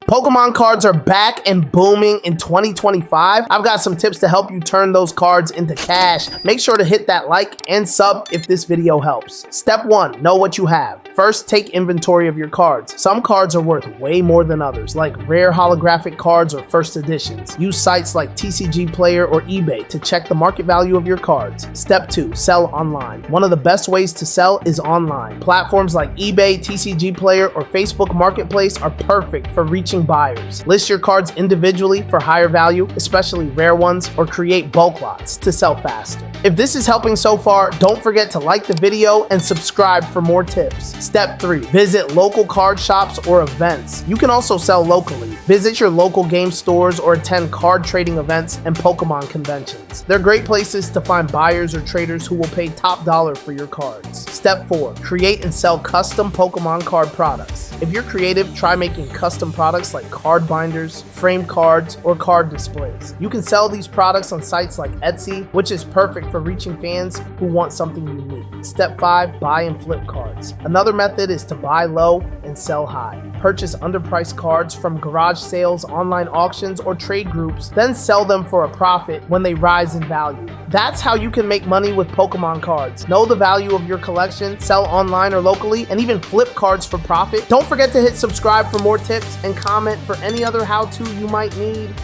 Pokemon cards are back and booming in 2025. I've got some tips to help you turn those cards into cash. Make sure to hit that like and sub if this video helps. Step 1, know what you have. First, take inventory of your cards. Some cards are worth way more than others, like rare holographic cards or first editions. Use sites like TCG Player or eBay to check the market value of your cards. Step 2, sell online. One of the best ways to sell is online. Platforms like eBay, TCG Player, or Facebook Marketplace are perfect for reaching buyers. List your cards individually for higher value, especially rare ones, or create bulk lots to sell faster. If this is helping so far, don't forget to like the video and subscribe for more tips. Step 3, visit local card shops or events. You can also sell locally. Visit your local game stores or attend card trading events and Pokemon conventions. They're great places to find buyers or traders who will pay top dollar for your cards. Step 4, create and sell custom Pokemon card products. If you're creative, try making custom products like card binders, framed cards, or card displays. You can sell these products on sites like Etsy, which is perfect for reaching fans who want something unique. Step 5, buy and flip cards. Another method is to buy low and sell high. Purchase underpriced cards from garage sales, online auctions, or trade groups, then sell them for a profit when they rise in value. That's how you can make money with Pokemon cards. Know the value of your collection, sell online or locally, and even flip cards for profit. Don't forget to hit subscribe for more tips and comment for any other how-to you might need.